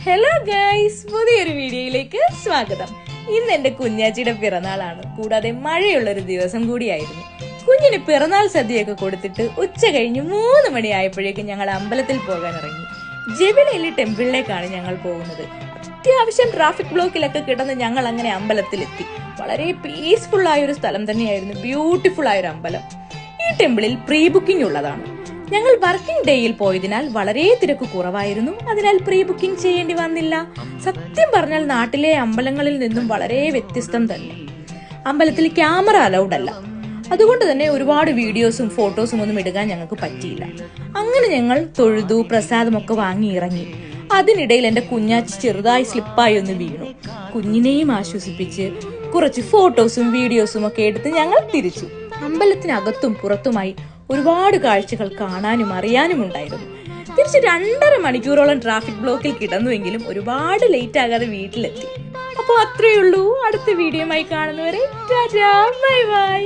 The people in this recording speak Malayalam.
ഹലോ ഗൈസ്, പുതിയൊരു വീഡിയോയിലേക്ക് സ്വാഗതം. ഇന്ന് എന്റെ കുഞ്ഞാച്ചിയുടെ പിറന്നാളാണ്. കൂടാതെ മഴയുള്ളൊരു ദിവസം കൂടിയായിരുന്നു. കുഞ്ഞിന് പിറന്നാൾ സദ്യയൊക്കെ കൊടുത്തിട്ട് ഉച്ച കഴിഞ്ഞ് 3 മണിയായപ്പോഴേക്കും ഞങ്ങൾ അമ്പലത്തിൽ പോകാൻ ഇറങ്ങി. ജബിലി ടെമ്പിളിലേക്കാണ് ഞങ്ങൾ പോകുന്നത്. അത്യാവശ്യം ട്രാഫിക് ബ്ലോക്കിലൊക്കെ കിടന്ന് ഞങ്ങൾ അങ്ങനെ അമ്പലത്തിലെത്തി. വളരെ പീസ്ഫുൾ ആയ ഒരു സ്ഥലം തന്നെയായിരുന്നു. ബ്യൂട്ടിഫുൾ ആയൊരു അമ്പലം. ഈ ടെമ്പിളിൽ പ്രീ ബുക്കിംഗ് ഉള്ളതാണ്. ഞങ്ങൾ വർക്കിംഗ് ഡേയിൽ പോയതിനാൽ വളരെ തിരക്ക് കുറവായിരുന്നു. അതിനാൽ പ്രീ ബുക്കിംഗ് ചെയ്യേണ്ടി വന്നില്ല. സത്യം പറഞ്ഞാൽ നാട്ടിലെ അമ്പലങ്ങളിൽ നിന്നും വളരെ വ്യത്യസ്തം തന്നെ. അമ്പലത്തിൽ ക്യാമറ അലൗഡ് അല്ല. അതുകൊണ്ട് തന്നെ ഒരുപാട് വീഡിയോസും ഫോട്ടോസും ഒന്നും എടുക്കാൻ ഞങ്ങൾക്ക് പറ്റിയില്ല. അങ്ങനെ ഞങ്ങൾ തൊഴുതു, പ്രസാദമൊക്കെ വാങ്ങി ഇറങ്ങി. അതിനിടയിൽ എന്റെ കുഞ്ഞാച്ചി ചെറുതായി സ്ലിപ്പായി ഒന്ന് വീണു. കുഞ്ഞിനെയും ആശ്വസിപ്പിച്ച് കുറച്ച് ഫോട്ടോസും വീഡിയോസും ഒക്കെ എടുത്ത് ഞങ്ങൾ തിരിച്ചു. അമ്പലത്തിനകത്തും പുറത്തുമായി ഒരുപാട് കാഴ്ചകൾ കാണാനും അറിയാനും ഉണ്ടായിരുന്നു. തിരിച്ച് 2.5 മണിക്കൂറോളം ട്രാഫിക് ബ്ലോക്കിൽ കിടന്നുവെങ്കിലും ഒരുപാട് ലേറ്റ് ആകാതെ വീട്ടിലെത്തി. അപ്പോൾ അത്രയേ ഉള്ളൂ. അടുത്ത വീഡിയോയുമായി കാണുന്നവരെ ടാറ്റാ, ബൈ ബൈ.